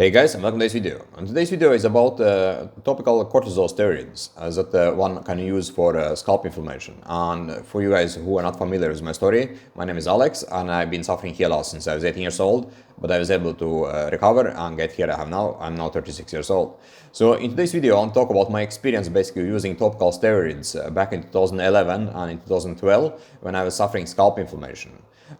Hey guys, and welcome to today's video. And today's video is about topical corticosteroids that one can use for scalp inflammation. And for you guys who are not familiar with my story, my name is Alex and I've been suffering hair loss since I was 18 years old, but I was able to recover and get here I have now. I'm now 36 years old. So in today's video, I want to talk about my experience basically using topical steroids back in 2011 and in 2012 when I was suffering scalp inflammation.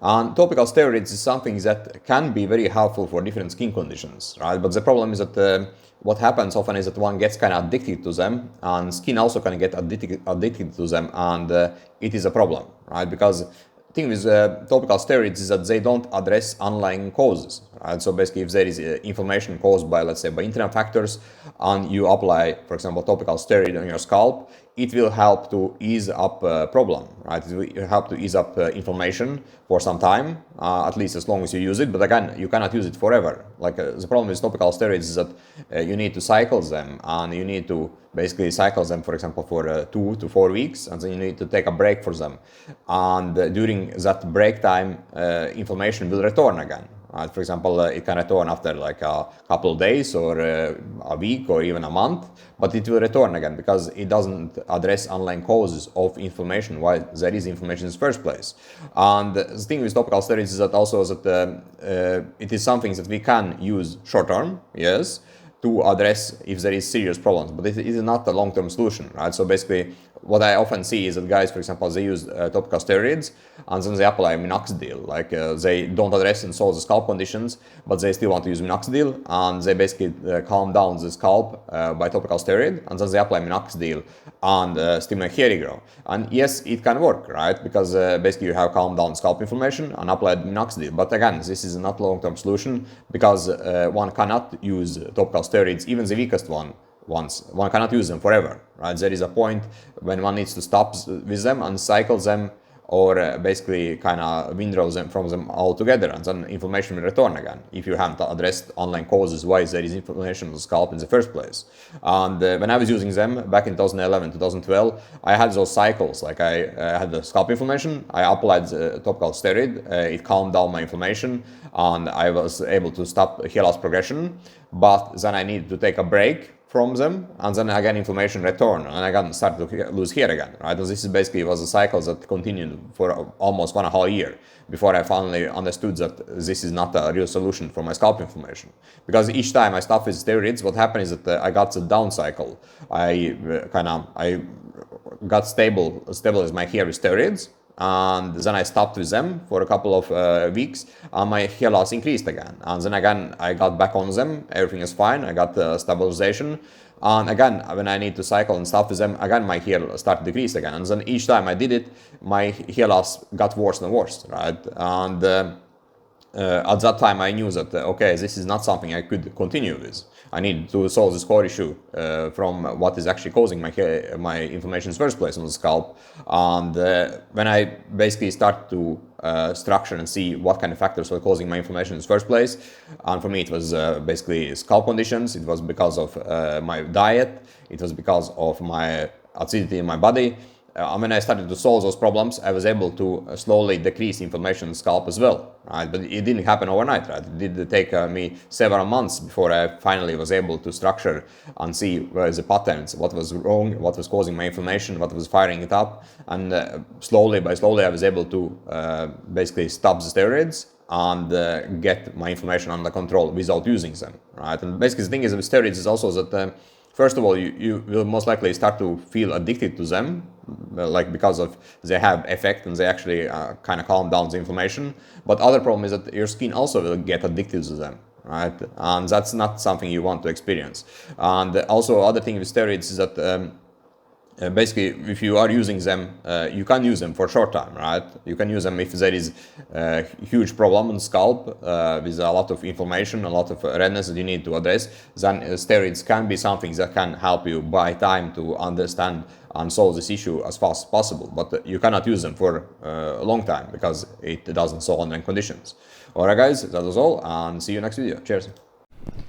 And topical steroids is something that can be very helpful for different skin conditions, right? But the problem is that what happens often is that one gets kind of addicted to them, and skin also can get addicted to them, and it is a problem, right? Because the thing with topical steroids is that they don't address underlying causes, right? So basically, if there is inflammation caused by, let's say, by internal factors, and you apply, for example, topical steroid on your scalp, it will help to ease up problem, right? It will help to ease up inflammation for some time, at least as long as you use it. But again, you cannot use it forever. Like the problem with topical steroids is that you need to cycle them, and you need to basically cycle them, for example, for 2 to 4 weeks, and then you need to take a break for them. And during that break time, inflammation will return again. For example, it can return after like a couple of days or a week or even a month, but it will return again because it doesn't address underlying causes of inflammation, why there is inflammation in the first place. And the thing with topical steroids is that also that it is something that we can use short term, yes, to address if there is serious problems, but it is not a long-term solution, right? So basically, what I often see is that guys, for example, they use topical steroids and then they apply minoxidil. Like they don't address and solve the scalp conditions, but they still want to use minoxidil, and they basically calm down the scalp by topical steroid, and then they apply minoxidil and stimulate hair regrowth. And yes, it can work, right? Because basically you have calmed down scalp inflammation and applied minoxidil. But again, this is not a long-term solution because one cannot use topical steroids, even the weakest one cannot use them forever, right? There is a point when one needs to stop with them and cycle them, or basically kind of withdraw them from them altogether, and then inflammation will return again if you haven't addressed underlying causes why there is inflammation of the scalp in the first place. And when I was using them back in 2011, 2012, I had those cycles. Like I had the scalp inflammation, I applied the topical steroid, it calmed down my inflammation, and I was able to stop hair loss progression. But then I needed to take a break from them, and then again inflammation returned, and I again started to lose hair again, right? And this is basically was a cycle that continued for almost 1.5 years before I finally understood that this is not a real solution for my scalp inflammation. Because each time I stopped with steroids, what happened is that I got the down cycle. I got stabilized my hair with steroids, and then I stopped with them for a couple of weeks, and my hair loss increased again. And then again, I got back on them, everything is fine, I got stabilization. And again, when I need to cycle and stop with them, again, my hair started to decrease again. And then each time I did it, my hair loss got worse and worse, right? And at that time, I knew that, okay, this is not something I could continue with. I need to solve this core issue from what is actually causing my inflammation in the first place on the scalp. And when I basically start to structure and see what kind of factors were causing my inflammation in the first place, and for me it was basically scalp conditions, it was because of my diet, it was because of my acidity in my body. And when I started to solve those problems, I was able to slowly decrease inflammation in the scalp as well, right? But it didn't happen overnight, right? It did take me several months before I finally was able to structure and see where the patterns, what was wrong, what was causing my inflammation, what was firing it up. And slowly by slowly, I was able to basically stop the steroids and get my inflammation under control without using them, right? And basically the thing is with steroids is also that first of all, you will most likely start to feel addicted to them, like because of they have effect and they actually kind of calm down the inflammation. But other problem is that your skin also will get addicted to them, right? And that's not something you want to experience. And also other thing with steroids is that basically, if you are using them, you can use them for a short time, right? You can use them if there is a huge problem on the scalp with a lot of inflammation, a lot of redness that you need to address. Then steroids can be something that can help you buy time to understand and solve this issue as fast as possible. But you cannot use them for a long time because it doesn't solve underlying conditions. Alright guys, that was all, and see you next video. Cheers.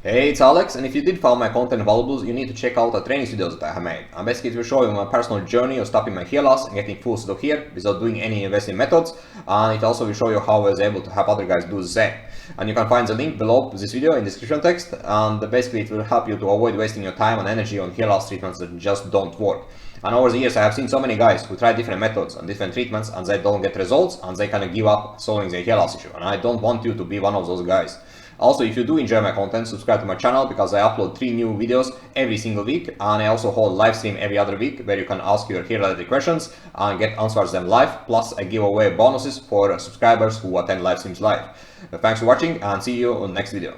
Hey, it's Alex, and if you did find my content valuable, you need to check out the training videos that I have made. And basically it will show you my personal journey of stopping my hair loss and getting full set of hair without doing any invasive methods, and it also will show you how I was able to help other guys do the same. And you can find the link below this video in description text, and basically it will help you to avoid wasting your time and energy on hair loss treatments that just don't work. And over the years I have seen so many guys who try different methods and different treatments and they don't get results and they kind of give up solving their hair loss issue, and I don't want you to be one of those guys. Also, if you do enjoy my content, subscribe to my channel because I upload 3 new videos every single week, and I also hold live stream every other week where you can ask your hair related questions and get answers them live, plus I give away bonuses for subscribers who attend live streams live. Thanks for watching and see you on the next video.